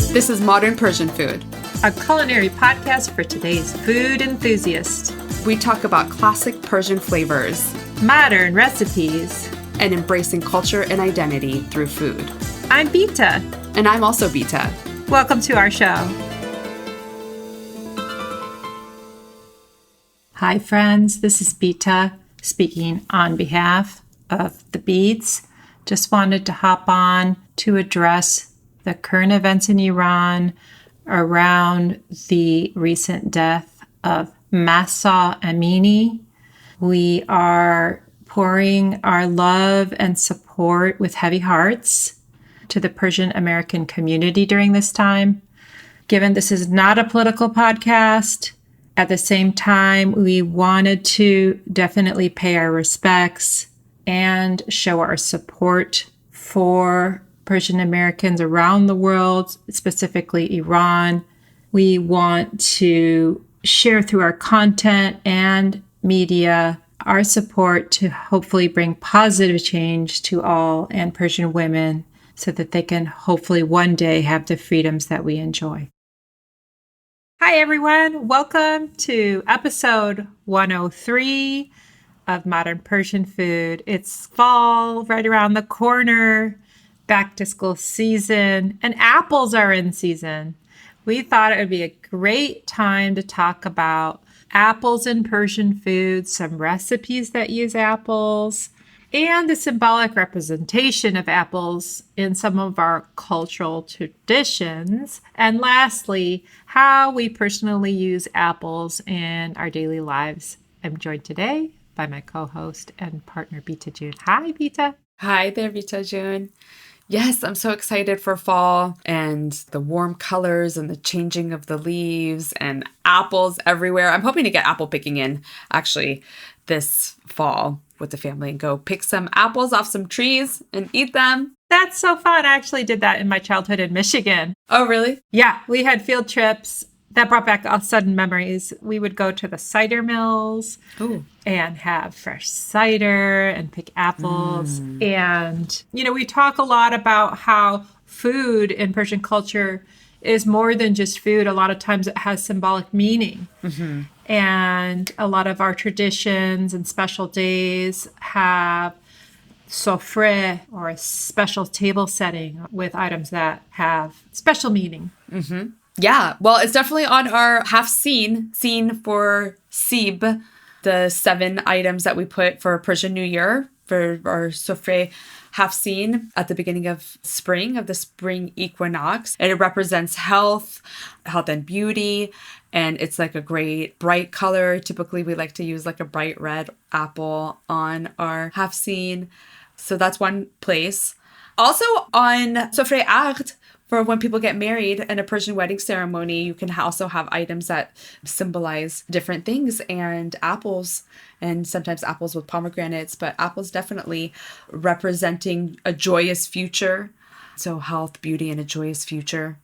This is Modern Persian Food, a culinary podcast for today's food enthusiast. We talk about classic Persian flavors, modern recipes, and embracing culture and identity through food. I'm Bita. And I'm also Bita. Welcome to our show. Hi, friends. This is Bita speaking on behalf of the Beats. Just wanted to hop on to address the current events in Iran around the recent death of Mahsa Amini. We are pouring our love and support with heavy hearts to the Persian American community during this time. Given this is not a political podcast, at the same time, we wanted to definitely pay our respects and show our support for Persian Americans around the world, specifically Iran. We want to share through our content and media our support to hopefully bring positive change to all and Persian women so that they can hopefully one day have the freedoms that we enjoy. Hi, everyone. Welcome to episode 103 of Modern Persian Food. It's fall right around the corner, back to school season, and apples are in season. We thought it would be a great time to talk about apples in Persian food, some recipes that use apples, and the symbolic representation of apples in some of our cultural traditions. And lastly, how we personally use apples in our daily lives. I'm joined today by my co-host and partner, Bita June. Hi, Bita. Hi there, Bita June. Yes, I'm so excited for fall and the warm colors and the changing of the leaves and apples everywhere. I'm hoping to get apple picking in actually this fall with the family and go pick some apples off some trees and eat them. That's so fun. I actually did that in my childhood in Michigan. Oh, really? Yeah, we had field trips. That brought back all sudden memories. We would go to the cider mills and have fresh cider and pick apples. And, we talk a lot about how food in Persian culture is more than just food. A lot of times it has symbolic meaning. Mm-hmm. And a lot of our traditions and special days have sofrehs, or a special table setting with items that have special meaning. Mm-hmm. Yeah, well, it's definitely on our scene for Sib, the 7 items that we put for Persian New Year, for our sofreh scene at the beginning of the spring equinox. And it represents health and beauty. And it's like a great bright color. Typically, we like to use like a bright red apple on our scene. So that's one place. Also on Sofreh Aqd, for when people get married in a Persian wedding ceremony, you can also have items that symbolize different things, and apples, and sometimes apples with pomegranates, but apples definitely representing a joyous future. So health, beauty, and a joyous future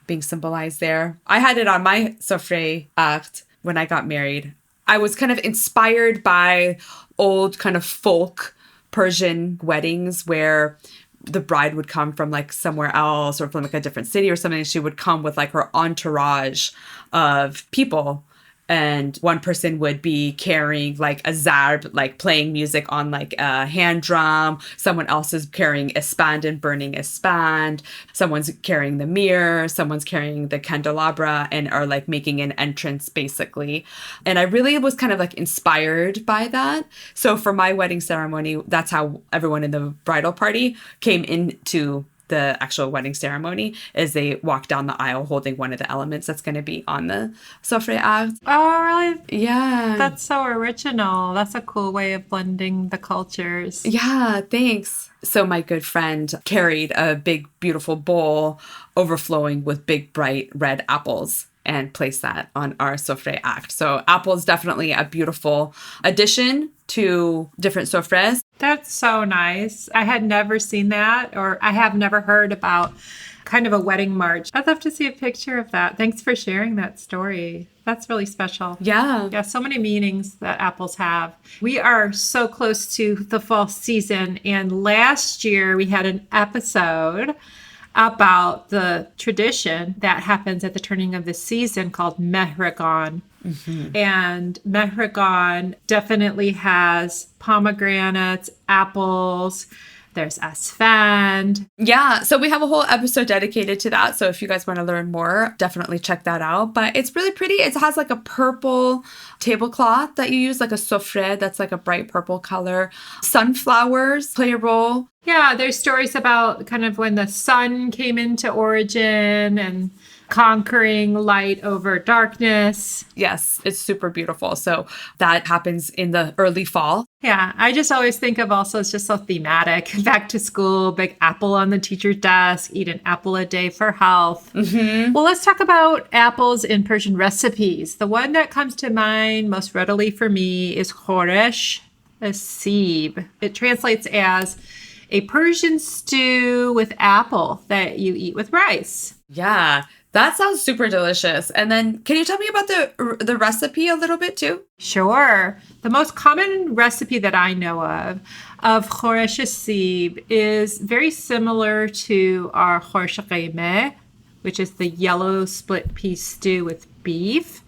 being symbolized there. I had it on my Sofreh Aqd when I got married. I was kind of inspired by old kind of folk Persian weddings where the bride would come from like somewhere else or from like a different city or something. She would come with like her entourage of people. And one person would be carrying like a zarb, like playing music on like a hand drum. Someone else is carrying a spand and burning a spand. Someone's carrying the mirror. Someone's carrying the candelabra and are like making an entrance basically. And I really was kind of like inspired by that. So for my wedding ceremony, that's how everyone in the bridal party came into the actual wedding ceremony, is they walk down the aisle holding one of the elements that's going to be on the Sofreh Aqd. Oh, really? Yeah. That's so original. That's a cool way of blending the cultures. Yeah, thanks. So my good friend carried a big, beautiful bowl overflowing with big, bright red apples and placed that on our Sofreh Aqd. So apple is definitely a beautiful addition to different sofrehs. That's so nice. I had never seen that, or I have never heard about kind of a wedding march. I'd love to see a picture of that. Thanks for sharing that story. That's really special. Yeah. Yeah, so many meanings that apples have. We are so close to the fall season, and last year we had an episode about the tradition that happens at the turning of the season called Mehregan. And Mehregan definitely has pomegranates, apples. There's asfand. Yeah, so we have a whole episode dedicated to that. So if you guys want to learn more, definitely check that out. But it's really pretty. It has like a purple tablecloth that you use, like a sofreh that's like a bright purple color. Sunflowers play a role. Yeah, there's stories about kind of when the sun came into origin and conquering light over darkness. Yes, it's super beautiful. So that happens in the early fall. Yeah, I just always think of also it's just so thematic. Back to school, big apple on the teacher's desk, eat an apple a day for health. Well, let's talk about apples in Persian recipes. The one that comes to mind most readily for me is khoresh asib. It translates as a Persian stew with apple that you eat with rice. Yeah, that sounds super delicious. And then can you tell me about the recipe a little bit too? Sure. The most common recipe that I know of khoresh asib is very similar to our khoresh qeimeh, which is the yellow split pea stew with beef.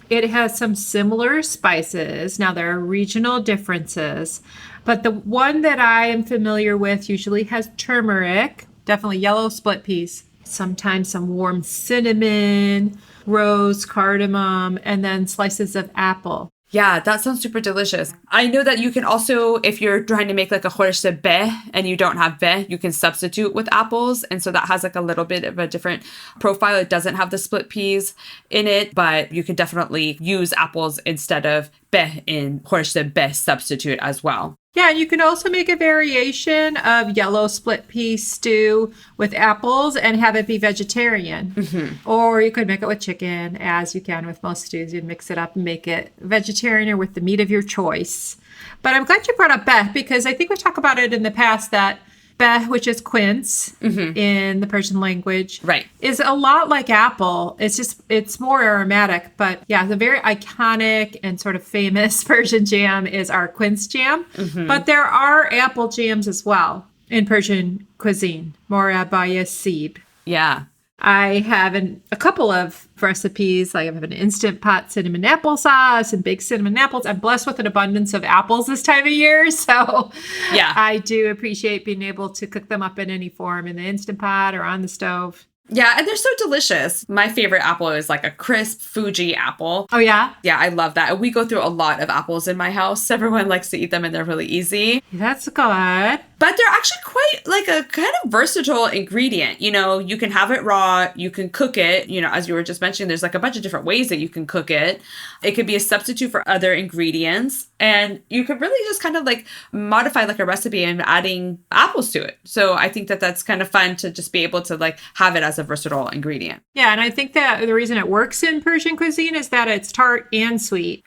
It has some similar spices. Now, there are regional differences, but the one that I am familiar with usually has turmeric, definitely yellow split peas, sometimes some warm cinnamon, rose, cardamom, and then slices of apple. Yeah, that sounds super delicious. I know that you can also, if you're trying to make like a khoresh beh and you don't have beh, you can substitute with apples. And so that has like a little bit of a different profile. It doesn't have the split peas in it, but you can definitely use apples instead of beh in khoresh beh substitute as well. Yeah, you can also make a variation of yellow split pea stew with apples and have it be vegetarian. Or you could make it with chicken, as you can with most stews. You'd mix it up and make it vegetarian or with the meat of your choice. But I'm glad you brought up beh because I think we've talked about it in the past that beh, which is quince in the Persian language, Right. is a lot like apple. It's more aromatic, but yeah, the very iconic and sort of famous Persian jam is our quince jam. But there are apple jams as well in Persian cuisine, morabaya sib. Yeah. I have a couple of recipes. Like I have an Instant Pot cinnamon applesauce and baked cinnamon apples. I'm blessed with an abundance of apples this time of year. So Yeah. I do appreciate being able to cook them up in any form in the Instant Pot or on the stove. Yeah, and they're so delicious. My favorite apple is like a crisp Fuji apple. Oh, yeah? Yeah, I love that. And we go through a lot of apples in my house. Everyone likes to eat them and they're really easy. That's good. But they're actually quite like a kind of versatile ingredient. You know, you can have it raw, you can cook it. You know, as you were just mentioning, there's like a bunch of different ways that you can cook it. It could be a substitute for other ingredients. And you could really just kind of like modify like a recipe and adding apples to it. So I think that that's kind of fun to just be able to like have it as a versatile ingredient. Yeah, and I think that the reason it works in Persian cuisine is that it's tart and sweet.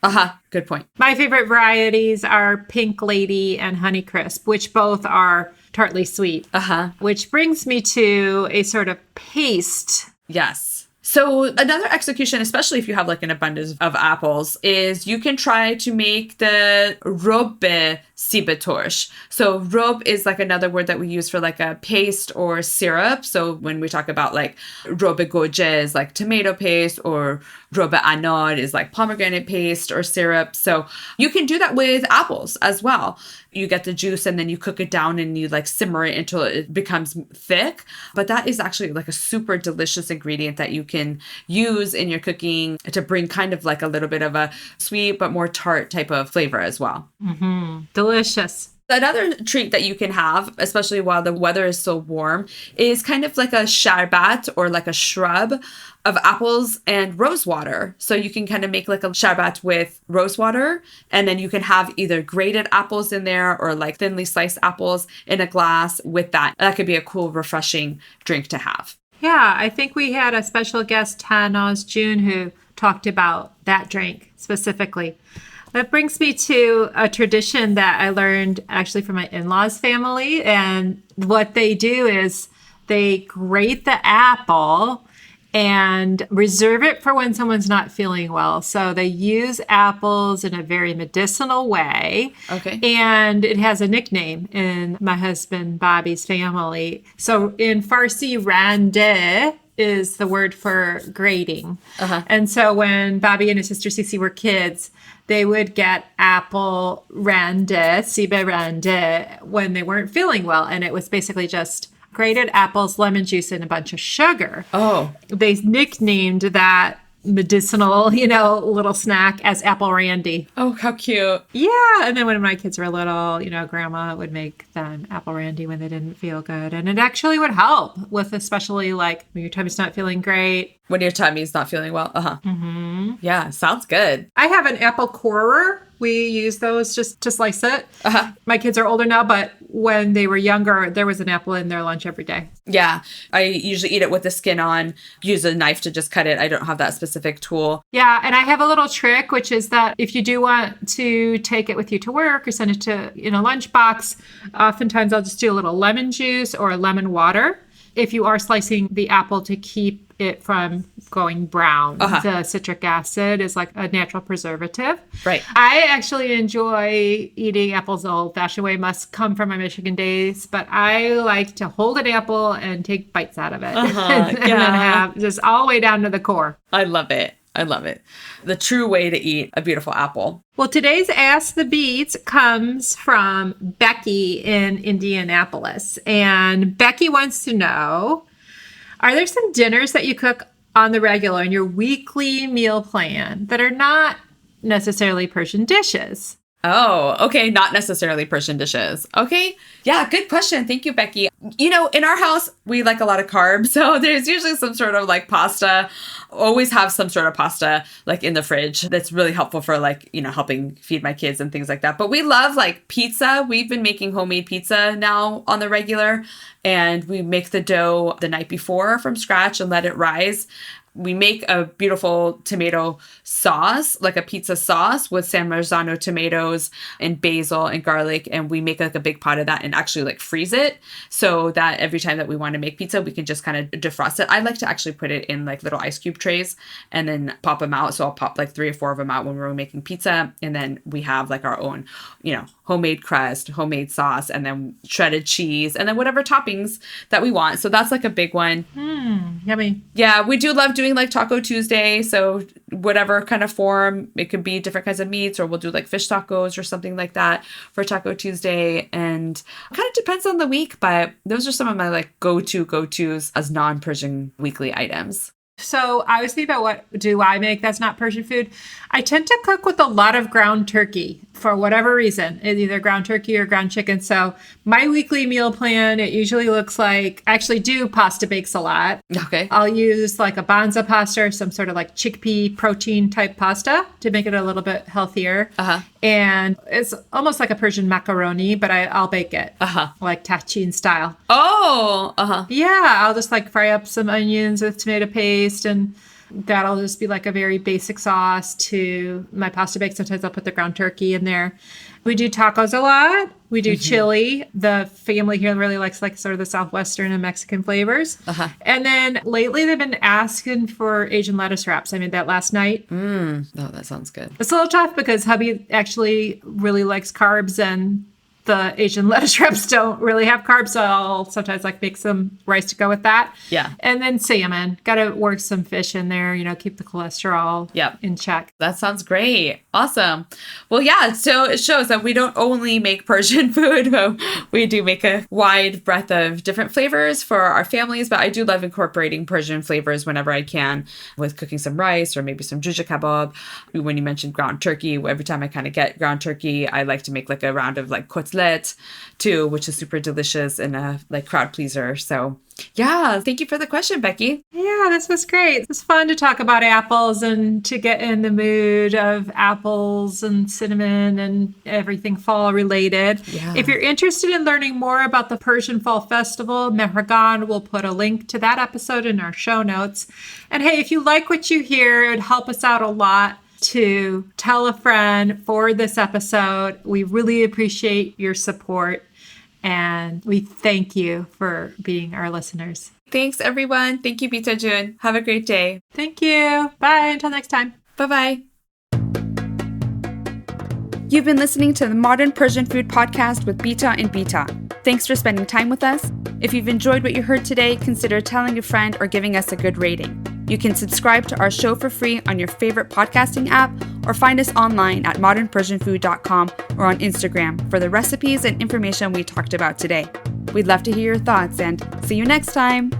Good point. My favorite varieties are Pink Lady and Honeycrisp, which both are tartly sweet. Which brings me to a sort of paste. Yes. So another execution, especially if you have like an abundance of apples, is you can try to make the robe sibetorsh. So robe is like another word that we use for like a paste or syrup. So when we talk about like robe goje is like tomato paste, or robe anor is like pomegranate paste or syrup. So you can do that with apples as well. You get the juice and then you cook it down and you like simmer it until it becomes thick. But that is actually like a super delicious ingredient that you can use in your cooking to bring kind of like a little bit of a sweet but more tart type of flavor as well. Delicious. Another treat that you can have, especially while the weather is so warm, is kind of like a sharbat or like a shrub of apples and rose water. So you can kind of make like a sharbat with rose water, and then you can have either grated apples in there or like thinly sliced apples in a glass with that. That could be a cool, refreshing drink to have. Yeah, I think we had a special guest, Tanaz June, who talked about that drink specifically. That brings me to a tradition that I learned actually from my in-laws' family. And what they do is they grate the apple and reserve it for when someone's not feeling well. So they use apples in a very medicinal way. Okay. And it has a nickname in my husband Bobby's family. So in Farsi, rande is the word for grating. And so when Bobby and his sister Cece were kids, they would get apple rande, sibe rande, when they weren't feeling well. And it was basically just grated apples, lemon juice, and a bunch of sugar. Oh. They nicknamed that medicinal, little snack as apple randy. Oh, how cute. Yeah. And then when my kids were little, grandma would make them apple randy when they didn't feel good. And it actually would help with, especially like when your tummy's not feeling great. When your tummy's not feeling well. Yeah, sounds good. I have an apple corer. We use those just to slice it. My kids are older now, but when they were younger, there was an apple in their lunch every day. Yeah, I usually eat it with the skin on, use a knife to just cut it. I don't have that specific tool. Yeah, and I have a little trick, which is that if you do want to take it with you to work or send it to in a lunchbox, oftentimes I'll just do a little lemon juice or lemon water. If you are slicing the apple to keep it from going brown, the citric acid is like a natural preservative. Right. I actually enjoy eating apples the old-fashioned way. Must come from my Michigan days, but I like to hold an apple and take bites out of it, and then have just all the way down to the core. I love it. I love it. The true way to eat a beautiful apple. Well, today's Ask the Beats comes from Becky in Indianapolis. And Becky wants to know, are there some dinners that you cook on the regular in your weekly meal plan that are not necessarily Persian dishes? Oh, okay. Not necessarily Persian dishes. Okay. Yeah, good question. Thank you, Becky. In our house, we like a lot of carbs. So there's usually some sort of like pasta. Always have some sort of pasta like in the fridge. That's really helpful for like, helping feed my kids and things like that. But we love like pizza. We've been making homemade pizza now on the regular. And we make the dough the night before from scratch and let it rise. We make a beautiful tomato sauce, like a pizza sauce with San Marzano tomatoes and basil and garlic. And we make like a big pot of that and actually like freeze it so that every time that we want to make pizza, we can just kind of defrost it. I like to actually put it in like little ice cube trays and then pop them out. So I'll pop like 3 or 4 of them out when we're making pizza. And then we have like our own, homemade crust, homemade sauce, and then shredded cheese, and then whatever toppings that we want. So that's like a big one. Yummy. Yeah, we do love doing like Taco Tuesday. So whatever kind of form, it could be different kinds of meats, or we'll do like fish tacos or something like that for Taco Tuesday. And it kind of depends on the week, but those are some of my like go-tos as non-Persian weekly items. So I was thinking about what do I make that's not Persian food. I tend to cook with a lot of ground turkey for whatever reason. It's either ground turkey or ground chicken. So my weekly meal plan, it usually looks like, I actually do pasta bakes a lot. Okay. I'll use like a banza pasta or some sort of like chickpea protein type pasta to make it a little bit healthier. And it's almost like a Persian macaroni, but I'll bake it like tahchin style. Oh, Yeah, I'll just like fry up some onions with tomato paste, and that'll just be like a very basic sauce to my pasta bake. Sometimes I'll put the ground turkey in there. We do tacos a lot. We do chili. The family here really likes like sort of the Southwestern and Mexican flavors. And then lately they've been asking for Asian lettuce wraps. I made that last night. Oh, that sounds good. It's a little tough because hubby actually really likes carbs, and the Asian lettuce wraps don't really have carbs, so I'll sometimes like make some rice to go with that. Yeah. And then salmon. Got to work some fish in there, keep the cholesterol in check. That sounds great. Awesome. Well, yeah, so it shows that we don't only make Persian food, but we do make a wide breadth of different flavors for our families. But I do love incorporating Persian flavors whenever I can with cooking some rice or maybe some juja kebab. When you mentioned ground turkey, every time I kind of get ground turkey, I like to make like a round of like kotlet too, which is super delicious and a like crowd pleaser. So yeah, thank you for the question, Becky. Yeah, this was great. It was fun to talk about apples and to get in the mood of apples and cinnamon and everything fall related. Yeah. If you're interested in learning more about the Persian Fall Festival, Mehregan will put a link to that episode in our show notes. And hey, if you like what you hear, it'd help us out a lot to tell a friend for this episode. We really appreciate your support. And we thank you for being our listeners. Thanks, everyone. Thank you, Bita Jun. Have a great day. Thank you. Bye. Until next time. Bye-bye. You've been listening to the Modern Persian Food Podcast with Bita and Bita. Thanks for spending time with us. If you've enjoyed what you heard today, consider telling a friend or giving us a good rating. You can subscribe to our show for free on your favorite podcasting app or find us online at modernpersianfood.com or on Instagram for the recipes and information we talked about today. We'd love to hear your thoughts and see you next time.